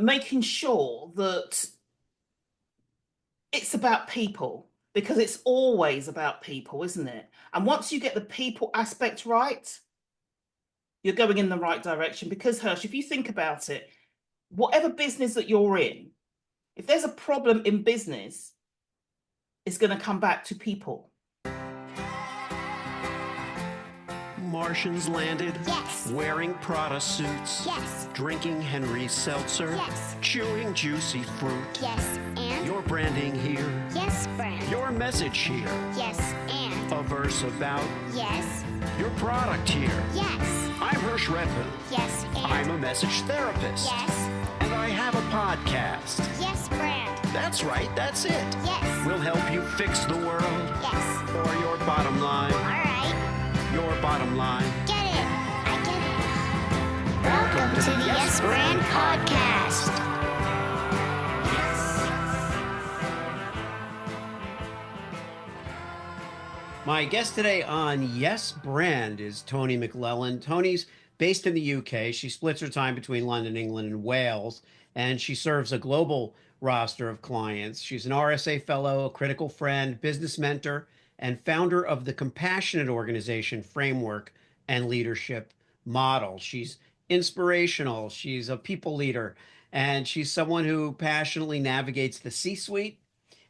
making sure that it's about people, because it's always about people, isn't it? And once you get the people aspect right, you're going in the right direction. Because, Hirsch, if you think about it, whatever business that you're in, if there's a problem in business, it's going to come back to people. Martians landed. Yes. Wearing Prada suits. Yes. Drinking Henry's seltzer. Yes. Chewing juicy fruit. Yes, and? Your branding here. Yes, brand. Your message here. Yes, and? A verse about Yes. your product here. Yes. I'm Hirsch Redfin. Yes, and? I'm a message therapist. Yes. And I have a podcast. Yes, brand. That's right, that's it. Yes. We'll help you fix the world. Yes. Or your bottom line. All right. Your bottom line. Get it. I get it. Welcome to the Yes Brand Podcast. My guest today on Yes Brand is Toni McLelland. Toni's based in the UK. She splits her time between London, England, and Wales, and she serves a global roster of clients. She's an RSA Fellow, a critical friend, business mentor, and founder of the Compassionate organization framework and leadership model. She's inspirational. She's a people leader, and she's someone who passionately navigates the C-suite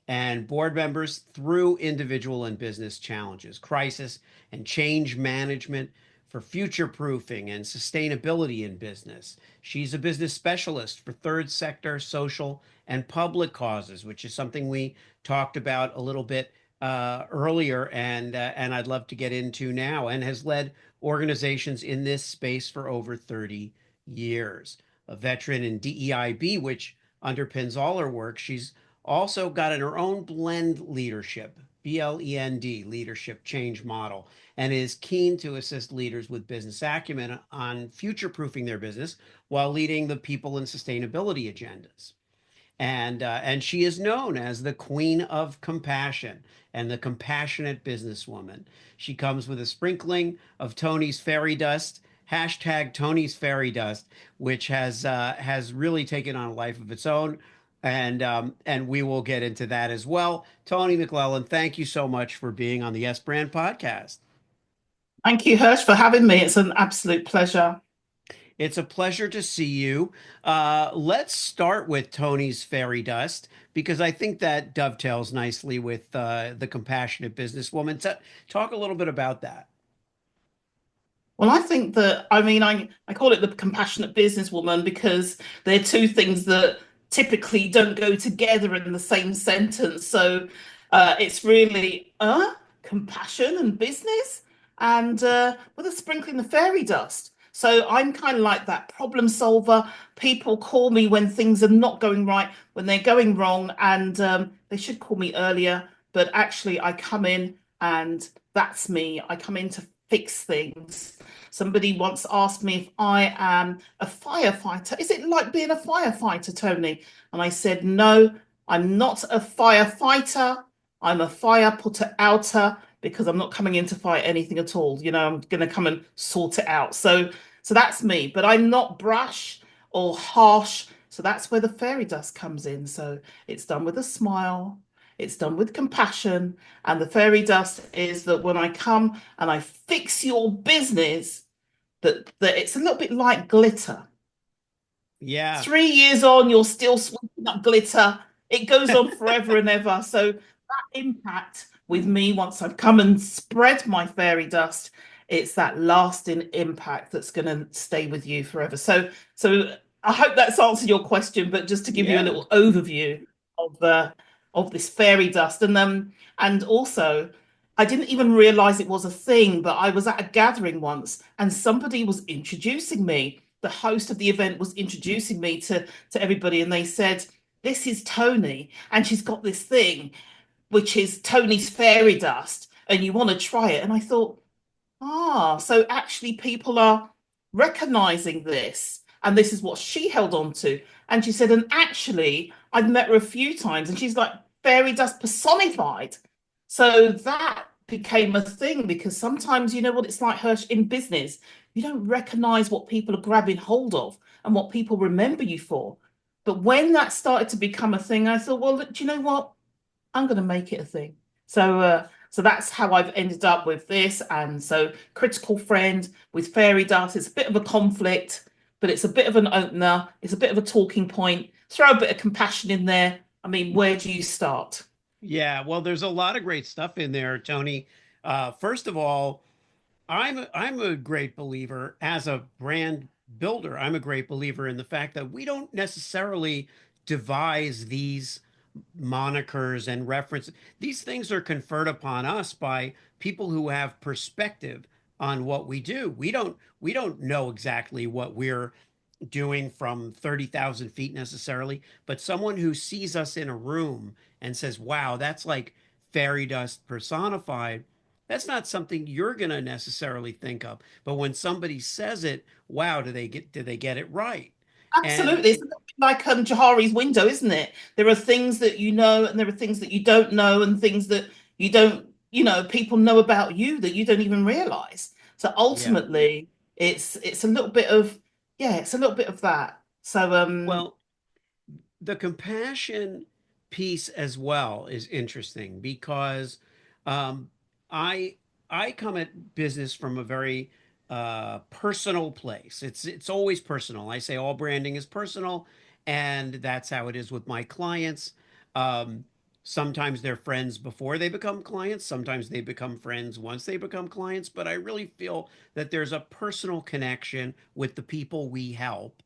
and board members through individual and business challenges, crisis and change management for future-proofing and sustainability in business. She's a business specialist for third sector, social, and public causes, which is something we talked about a little bit earlier, and I'd love to get into now, and has led organizations in this space for over 30 years. A veteran in DEIB, which underpins all her work. She's also got in her own blend leadership, BLEND, leadership change model, and is keen to assist leaders with business acumen on future-proofing their business while leading the people and sustainability agendas. And she is known as the Queen of Compassion and the Compassionate Businesswoman. She comes with a sprinkling of Toni's fairy dust, hashtag Toni's fairy dust, which has really taken on a life of its own. And we will get into that as well. Toni McLelland, thank you so much for being on the Yes Brand podcast. Thank you, Hirsch, for having me. It's an absolute pleasure. It's a pleasure to see you. Let's start with Toni's fairy dust, because I think that dovetails nicely with the Compassionate Businesswoman. Talk a little bit about that. Well, I think that, I call it the Compassionate Businesswoman because they're two things that typically don't go together in the same sentence. So it's really compassion and business, and with a sprinkling of fairy dust. So I'm kind of like that problem solver. People call me when things are not going right, when they're going wrong, and they should call me earlier. But actually, I come in and that's me. I come in to fix things. Somebody once asked me if I am a firefighter. Is it like being a firefighter, Toni? And I said, no, I'm not a firefighter. I'm a fire putter outer, because I'm not coming in to fight anything at all. You know, I'm going to come and sort it out. So that's me, but I'm not brash or harsh. So that's where the fairy dust comes in. So it's done with a smile. It's done with compassion. And the fairy dust is that when I come and I fix your business, that it's a little bit like glitter. Yeah. 3 years on, you're still sweeping up glitter. It goes on forever and ever. So that impact with me, once I've come and spread my fairy dust, it's that lasting impact that's going to stay with you forever. So I hope that's answered your question, but just to give you a little overview of this fairy dust. And also, I didn't even realize it was a thing, but I was at a gathering once and somebody was introducing me. The host of the event was introducing me to everybody, and they said, this is Toni, and she's got this thing, which is Toni's fairy dust, and you want to try it. And I thought, so actually people are recognizing this, and this is what she held on to. And she said, and actually, I've met her a few times, and she's like fairy dust personified. So that became a thing, because sometimes, you know what it's like, Hirsch, in business, you don't recognize what people are grabbing hold of and what people remember you for. But when that started to become a thing, I thought, well, do you know what? I'm going to make it a thing. So that's how I've ended up with this. And so critical friend with fairy dust, it's a bit of a conflict, but it's a bit of an opener. It's a bit of a talking point. Throw a bit of compassion in there. I mean, where do you start? Yeah, well, there's a lot of great stuff in there, Tony. First of all, I'm a great believer as a brand builder. I'm a great believer in the fact that we don't necessarily devise these monikers and references. These things are conferred upon us by people who have perspective on what we do. We don't know exactly what we're doing from 30,000 feet necessarily, but someone who sees us in a room and says, wow, that's like fairy dust personified. That's not something you're going to necessarily think of. But when somebody says it, wow, do they get it right? And Absolutely. It's a little bit like Johari's window, isn't it? There are things that you know, and there are things that you don't know, and things that you don't, people know about you that you don't even realize. So yeah, ultimately, it's a little bit of, yeah, it's a little bit of that. So well, the compassion piece as well is interesting because um, I I come at business from a very personal place. It's always personal. I say all branding is personal, and that's how it is with my clients. Um, Sometimes they're friends before they become clients. Sometimes they become friends once they become clients. But I really feel that there's a personal connection with the people we help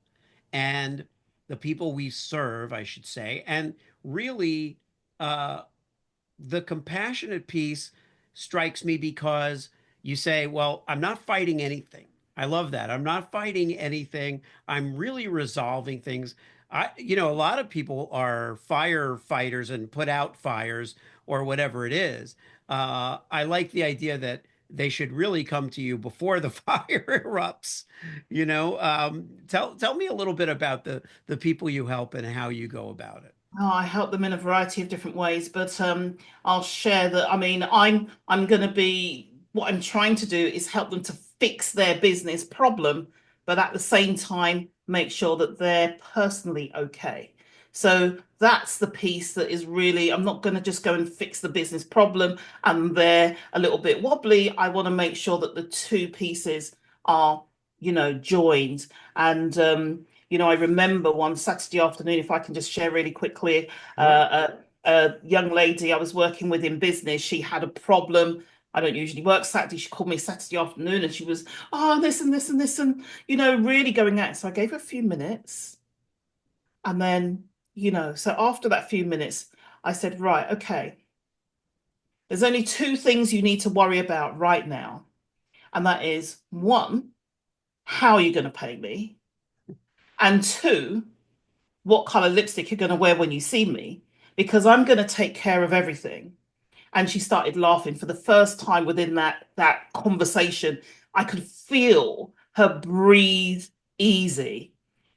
and the people we serve, I should say. And really, uh, the compassionate piece strikes me because you say, well, I'm not fighting anything. I love that. I'm not fighting anything. I'm really resolving things. A lot of people are firefighters and put out fires or whatever it is. I like the idea that they should really come to you before the fire erupts. Tell me a little bit about the people you help and how you go about it. Oh, I help them in a variety of different ways, but I'll share that. I mean, I'm going to be what I'm trying to do is help them to fix their business problem, but at the same time make sure that they're personally okay. So that's the piece that is really, I'm not going to just go and fix the business problem and they're a little bit wobbly. I want to make sure that the two pieces are, joined. And I remember one Saturday afternoon, if I can just share really quickly, Sure. a young lady I was working with in business, she had a problem. I don't usually work Saturday. She called me Saturday afternoon and she was, oh, this and this and this, and, really going at it. So I gave her a few minutes. And then, so after that few minutes, I said, right, okay, there's only two things you need to worry about right now. And that is one, how are you going to pay me? And two, what color lipstick you're going to wear when you see me, because I'm going to take care of everything. And she started laughing for the first time within that conversation. I could feel her breathe easy.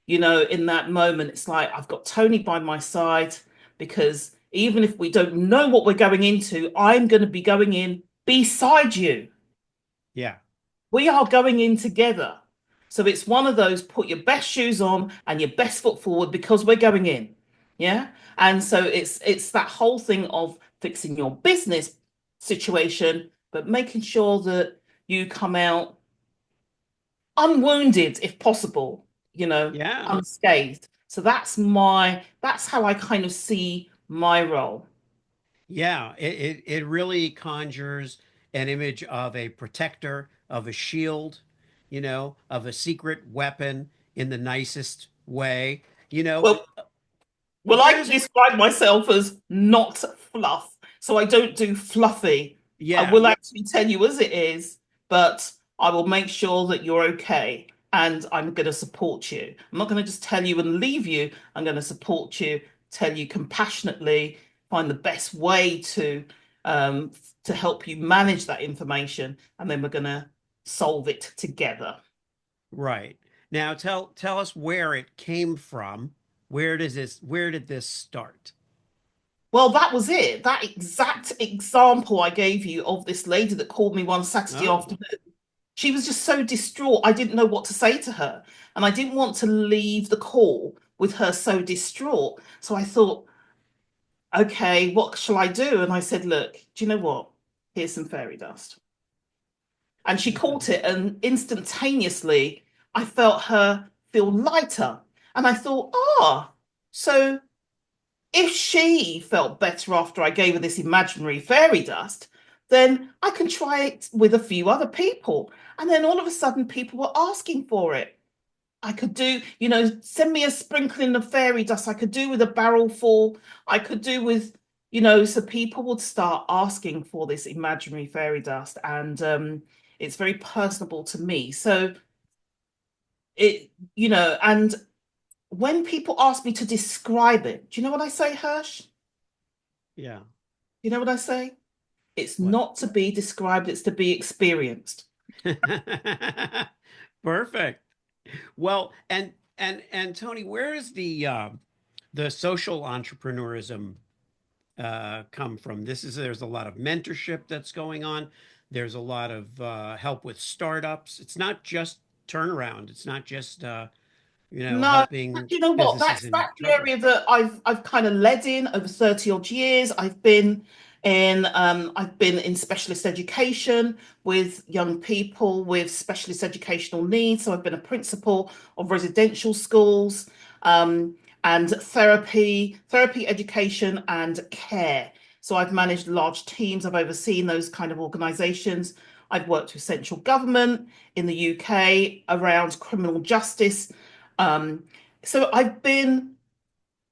In that moment, it's like I've got Toni by my side because even if we don't know what we're going into, I'm going to be going in beside you. Yeah. We are going in together. So it's one of those put your best shoes on and your best foot forward because we're going in. Yeah. And so it's that whole thing of fixing your business situation, but making sure that you come out unwounded if possible, Yeah. unscathed. So that's how I kind of see my role. Yeah, it really conjures an image of a protector, of a shield, of a secret weapon in the nicest way. You know, Well, Well, I there's describe myself as not fluff. So I don't do fluffy. I yeah, will actually tell you as it is, but I will make sure that you're okay. And I'm going to support you. I'm not going to just tell you and leave you. I'm going to support you, tell you compassionately, find the best way um, to help you manage that information, and then we're going to solve it together. right. Now tell us where it came from. Where did this start? Well, that was it. That exact example I gave you of this lady that called me one Saturday Oh, afternoon. She was just so distraught. I didn't know what to say to her. And I didn't want to leave the call with her so distraught. So I thought, okay, what shall I do? And I said, look, do you know what? Here's some fairy dust. And she caught it, and instantaneously I felt her feel lighter. And I thought, so if she felt better after I gave her this imaginary fairy dust, then I can try it with a few other people. And then all of a sudden, people were asking for it. I could do, send me a sprinkling of fairy dust. I could do with a barrel full. I could do with, so people would start asking for this imaginary fairy dust. And it's very personable to me. So and when people ask me to describe it, do you know what I say, Hirsch? Yeah. You know what I say? It's What? not to be described, it's to be experienced. Perfect. Well, and Toni, where is the social entrepreneurism come from? There's a lot of mentorship that's going on. There's a lot of help with startups. It's not just turnaround. It's not just No, helping you know what? businesses That's in that's the trouble. area that I've kind of led in over 30 odd years. I've been in specialist education with young people with specialist educational needs. So I've been a principal of residential schools, and therapy education and care. So I've managed large teams, I've overseen those kind of organizations. I've worked with central government in the UK around criminal justice. um, so I've been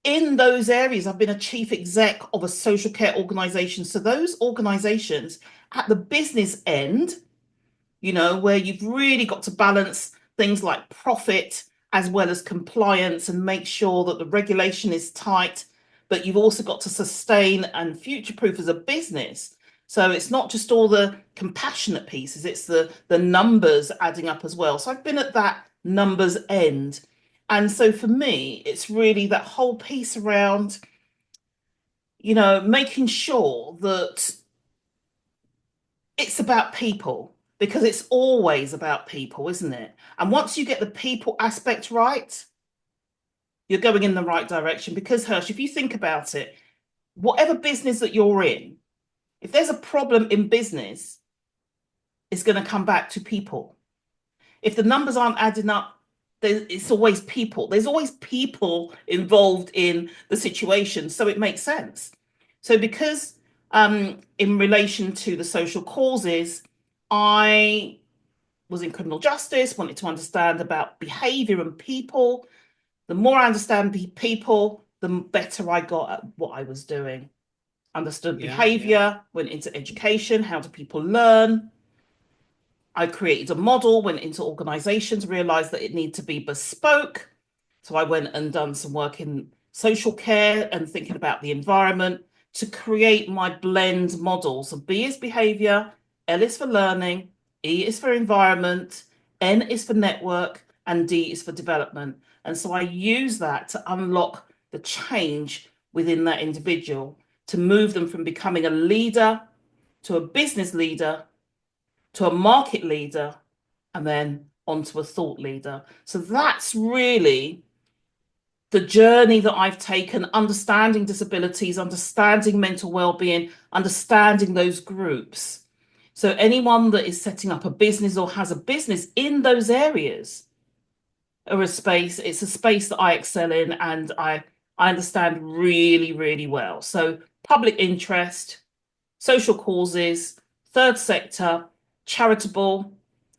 in those areas. I've been a chief exec of a social care organization. So those organizations at the business end, where you've really got to balance things like profit as well as compliance and make sure that the regulation is tight, but you've also got to sustain and future proof as a business. So it's not just all the compassionate pieces, it's the numbers adding up as well. So I've been at that numbers end. And so for me, it's really that whole piece around, making sure that it's about people, because it's always about people, isn't it? And once you get the people aspect right, you're going in the right direction. Because, Hirsch, if you think about it, whatever business that you're in, if there's a problem in business, it's going to come back to people. If the numbers aren't adding up, it's always people. There's always people involved in the situation. So it makes sense. So because in relation to the social causes, I was in criminal justice, wanted to understand about behavior and people. The more I understand people, the better I got at what I was doing. Understood Yeah. behavior, went into education, how do people learn? I created a model, went into organizations, realized that it needed to be bespoke. So I went and done some work in social care and thinking about the environment to create my blend model. So B is behavior, L is for learning, E is for environment, N is for network, and D is for development. And so I use that to unlock the change within that individual to move them from becoming a leader to a business leader to a market leader, and then onto a thought leader. So that's really the journey that I've taken, understanding disabilities, understanding mental well-being, understanding those groups. So anyone that is setting up a business or has a business in those areas or it's a space that I excel in and I understand really, really well. So public interest, social causes, third sector, charitable.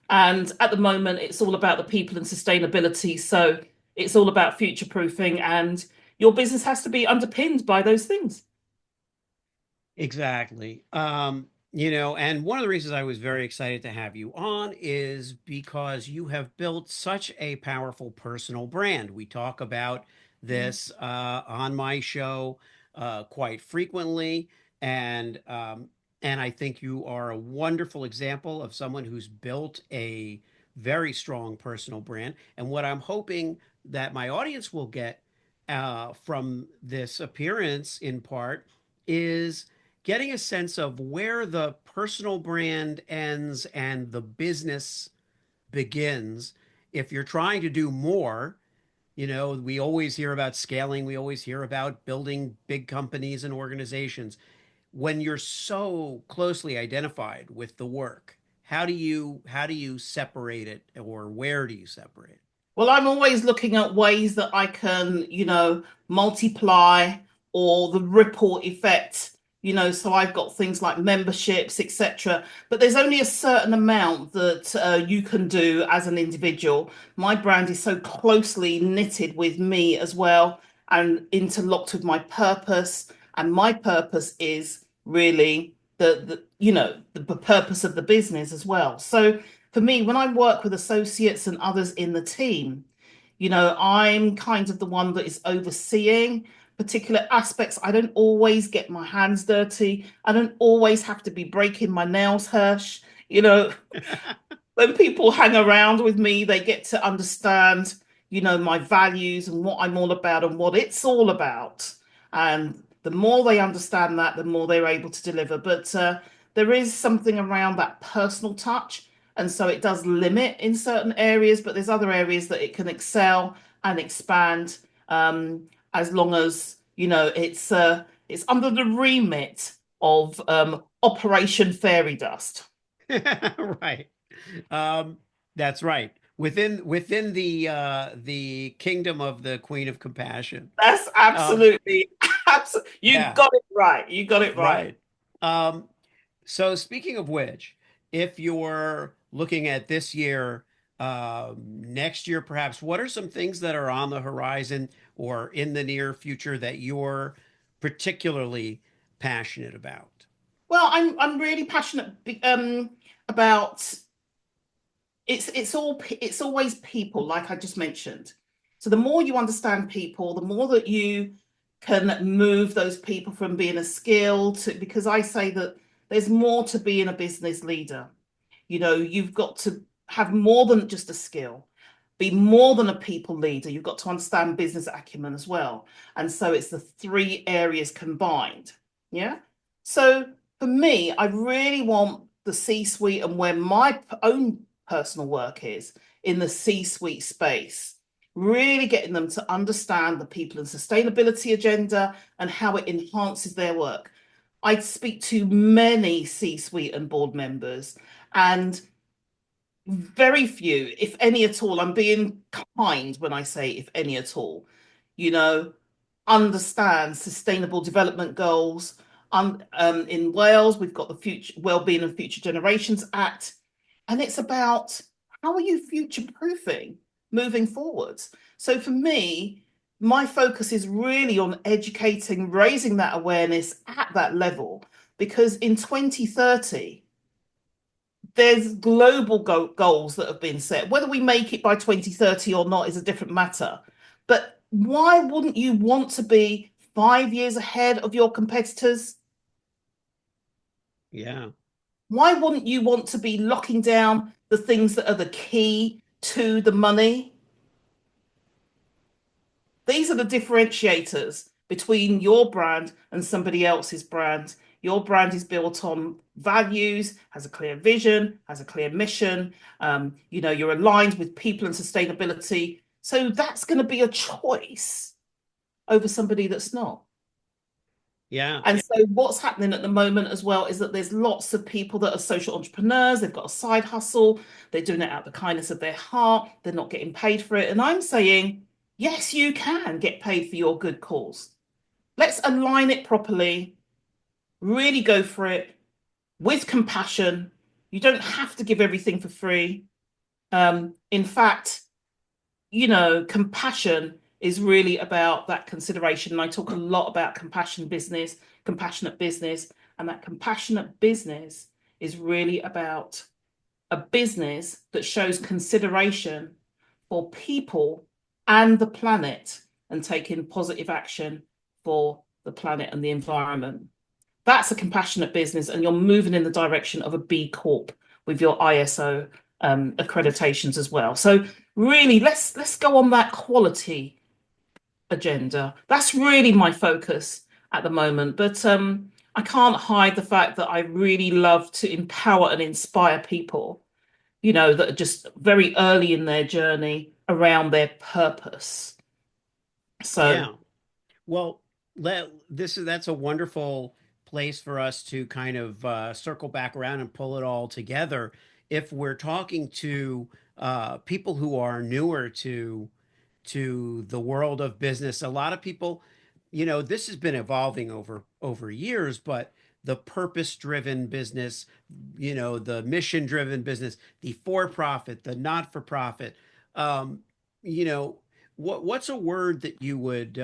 And at the moment, it's all about the people and sustainability. So it's all about future proofing, and your business has to be underpinned by those things. Exactly. And one of the reasons I was very excited to have you on is because you have built such a powerful personal brand. We talk about this on my show quite frequently, and and I think you are a wonderful example of someone who's built a very strong personal brand. And what I'm hoping that my audience will get from this appearance, in part, is getting a sense of where the personal brand ends and the business begins. If you're trying to do more, You know, we always hear about scaling, we always hear about building big companies and organizations. When you're so closely identified with the work, how do you separate it, or where do you separate Well, I'm always looking at ways that I can, multiply or the ripple effect, so I've got things like memberships, etc. But there's only a certain amount that you can do as an individual. My brand is so closely knitted with me as well and interlocked with my purpose. And my purpose is really the purpose of the business as well. So for me, when I work with associates and others in the team, I'm kind of the one that is overseeing particular aspects. I don't always get my hands dirty. I don't always have to be breaking my nails, Hirsch. You know, it? when people hang around with me, they get to understand, my values and what I'm all about and what it's all about. And the more they understand that, the more they're able to deliver. But there is something around that personal touch. And so it does limit in certain areas, but there's other areas that it can excel and expand as long as, it's under the remit of Operation Fairy Dust. Right. Um, that's right. Within the kingdom of the Queen of Compassion. That's Um, absolutely, absolutely. You yeah, got it right. You got it right. right. Um, so speaking of which, if you're looking at this year, next year perhaps, what are some things that are on the horizon or in the near future that you're particularly passionate about? Well, I'm really passionate about it's always people, like I just mentioned. So the more you understand people, the more that you can move those people from being a skill to, because I say that there's more to being a business leader. You've got to have more than just a skill, be more than a people leader. You've got to understand business acumen as well. And so it's the three areas combined. Yeah. So for me, I really want the C-suite and where my own personal work is in the C-suite space, really getting them to understand the people and sustainability agenda and how it enhances their work. I speak to many C-suite and board members, and very few, if any at all, I'm being kind when I say if any at all, you know, understand sustainable development goals. In Wales, we've got the Future Wellbeing and Future Generations Act, and it's about how are you future proofing moving forwards. So for me, my focus is really on educating, raising that awareness at that level, because in 2030, there's global goals that have been set. Whether we make it by 2030 or not is a different matter. But why wouldn't you want to be 5 years ahead of your competitors? Yeah. Why wouldn't you want to be locking down the things that are the key to the money? These are the differentiators between your brand and somebody else's brand. Your brand is built on values, has a clear vision, has a clear mission. You're aligned with people and sustainability. So that's going to be a choice over somebody that's not. Yeah. And so what's happening at the moment as well is that there's lots of people that are social entrepreneurs. They've got a side hustle. They're doing it out of the kindness of their heart. They're not getting paid for it. And I'm saying, yes, you can get paid for your good cause. Let's align it properly, really go for it with compassion. You don't have to give everything for free. In fact, compassion is really about that consideration. And I talk a lot about compassionate business, and that compassionate business is really about a business that shows consideration for people and the planet and taking positive action for the planet and the environment. That's a compassionate business, and you're moving in the direction of a B Corp with your ISO accreditations as well. So really, let's go on that quality agenda. That's really my focus at the moment. But I can't hide the fact that I really love to empower and inspire people, that are just very early in their journey around their purpose. So Yeah. Well, that's a wonderful place for us to kind of circle back around and pull it all together. If we're talking to people who are newer to the world of business, a lot of people, this has been evolving over years, but the purpose-driven business, the mission-driven business, the for-profit, the not-for-profit, um, you know, what's a word that you would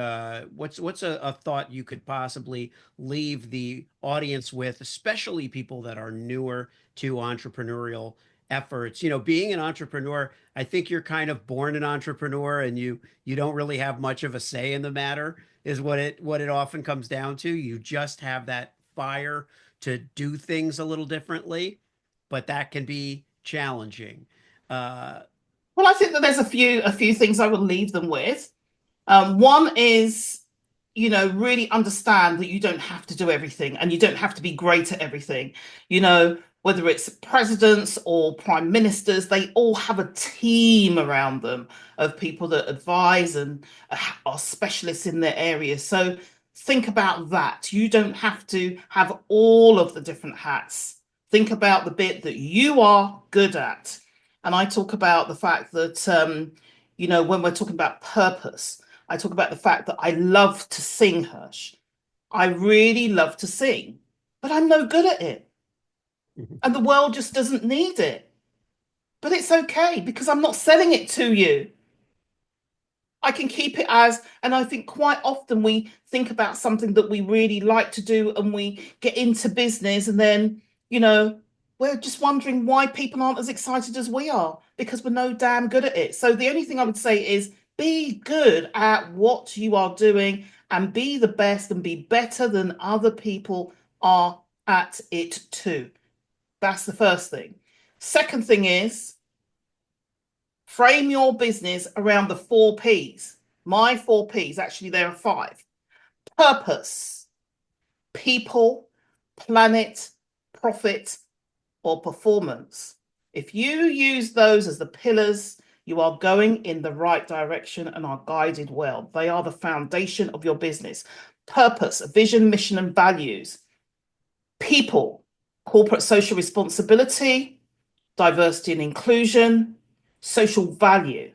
what's a thought you could possibly leave the audience with, especially people that are newer to entrepreneurial efforts? Being an entrepreneur, I think you're kind of born an entrepreneur, and you don't really have much of a say in the matter, is what it often comes down to. You just have that fire to do things a little differently, but that can be challenging. uh well, I think that there's a few things I will leave them with. One is, really understand that you don't have to do everything and you don't have to be great at everything. Whether it's presidents or prime ministers, they all have a team around them of people that advise and are specialists in their areas. So think about that. You don't have to have all of the different hats. Think about the bit that you are good at. And I talk about the fact that, when we're talking about purpose, I talk about the fact that I love to sing, Hirsch. I really love to sing, but I'm no good at it. And the world just doesn't need it. But it's okay because I'm not selling it to you. I can keep it as, and I think quite often we think about something that we really like to do and we get into business, and then, you know, we're just wondering why people aren't as excited as we are because we're no damn good at it. So the only thing I would say is be good at what you are doing and be the best and be better than other people are at it too. That's the first thing. Second thing is frame your business around the 4 Ps. My 4 Ps, actually, there are five: purpose, people, planet, profit, or performance. If you use those as the pillars, you are going in the right direction and are guided well. They are the foundation of your business. Purpose, vision, mission, and values. People, corporate social responsibility, diversity and inclusion, social value.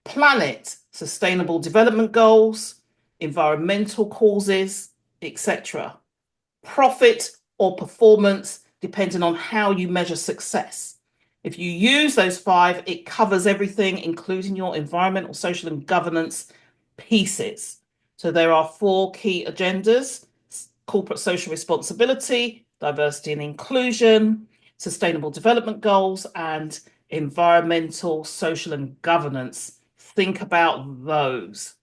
Planet, sustainable development goals, environmental causes, etc. Profit or performance, depending on how you measure success. If you use those five, it covers everything, including your environmental, social, and governance pieces. So there are 4 key agendas: corporate social responsibility, diversity and inclusion, sustainable development goals, and environmental, social, and governance. Think about those.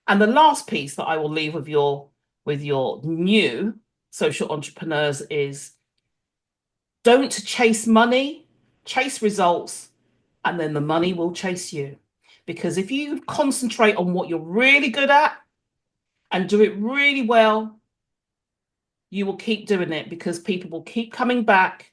And the last piece that I will leave with your new social entrepreneurs is don't chase money, chase results, and then the money will chase you. Because if you concentrate on what you're really good at and do it really well, you will keep doing it because people will keep coming back.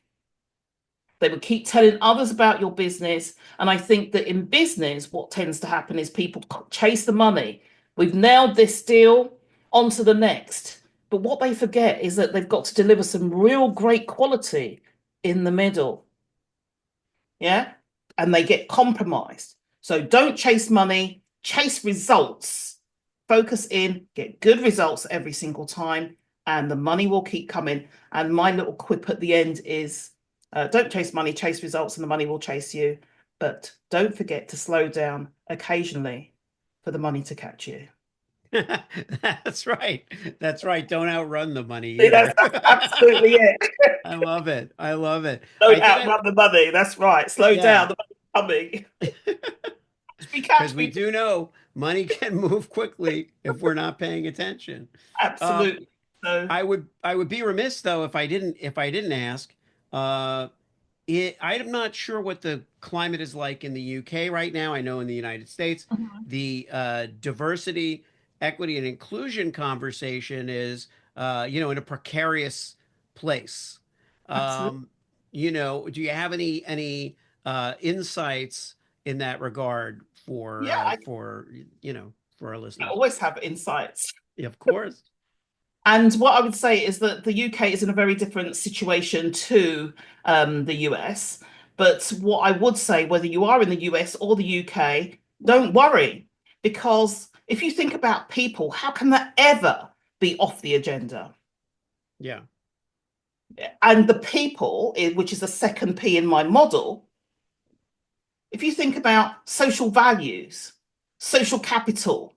They will keep telling others about your business. And I think that in business, what tends to happen is people chase the money. We've nailed this deal, on to the next. But what they forget is that they've got to deliver some real great quality in the middle. Yeah. And they get compromised. So don't chase money, chase results. Focus in, get good results every single time, and the money will keep coming. And my little quip at the end is don't chase money, chase results, and the money will chase you. But don't forget to slow down occasionally for the money to catch you. That's right. That's right. Don't outrun the money See, that's either. absolutely it. I love it. I love it. I Don't did have, outrun the money. That's right. Slow down. yeah, The money's coming. Catch me, because catch we me. do know money can move quickly if we're not paying attention. Um, Absolutely. So, I would be remiss though if I didn't ask. Uh, I'm not sure what the climate is like in the UK right now. I know in the United States, mhm, the diversity, equity, and inclusion conversation is, in a precarious place. absolutely. Um, do you have any insights in that regard Yeah, for for our I listeners. always have insights. Yeah, of course. And what I would say is that the UK is in a very different situation to the US. But what I would say, whether you are in the US or the UK, don't worry, because if you think about people, how can that ever be off the agenda? Yeah. And the people, which is the second P in my model, if you think about social values, social capital,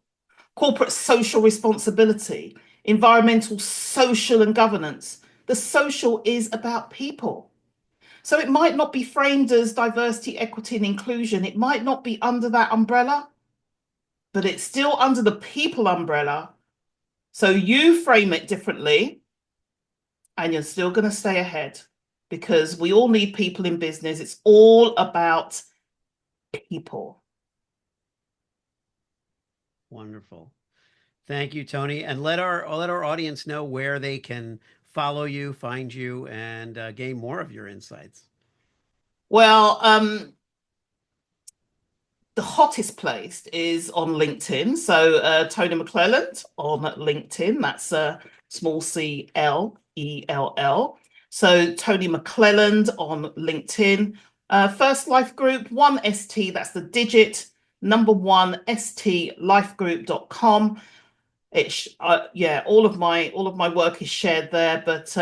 corporate social responsibility, environmental, social, and governance, the social is about people. So it might not be framed as diversity, equity, and inclusion. It might not be under that umbrella, but it's still under the people umbrella. So you frame it differently, and you're still going to stay ahead, because we all need people in business. It's all about people. Wonderful. Thank you, Toni. And let our audience know where they can follow you, find you, and gain more of your insights. Well, the hottest place is on LinkedIn. So Toni McLelland on LinkedIn. That's small CLELL. So Toni McLelland on LinkedIn. First Life Group, 1ST, that's the digit, number 1ST lifegroup.com. It's yeah, all of my work is shared there. But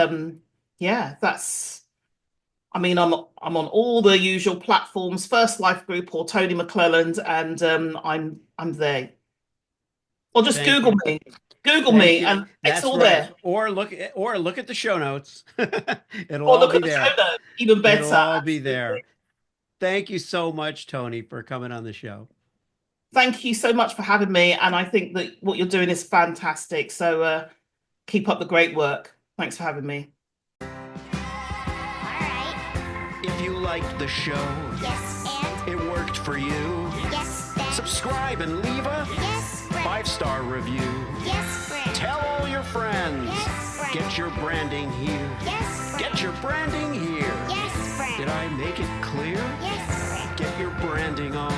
yeah, that's, I mean, I'm on all the usual platforms, First Life Group or Toni McLelland, and I'm there. Or just Thank Google you. me. Google Thank me, you. and it's That's all right. there. Or look at the show notes. It'll Or all look be at the there. show notes, even better. It'll all be Absolutely. there. Thank you so much, Toni, for coming on the show. Thank you so much for having me, and I think that what you're doing is fantastic. So keep up the great work. Thanks for having me. All right. If you liked the show, Yes, and it worked for you, yes, then. subscribe and leave a Yes, friend. 5-star review. Yes, friend. Tell all your friends. Yes, friend. Get your branding here. Yes, friend. Get your branding here. Yes, friend. Did I make it clear? Yes, friend. Get your branding on.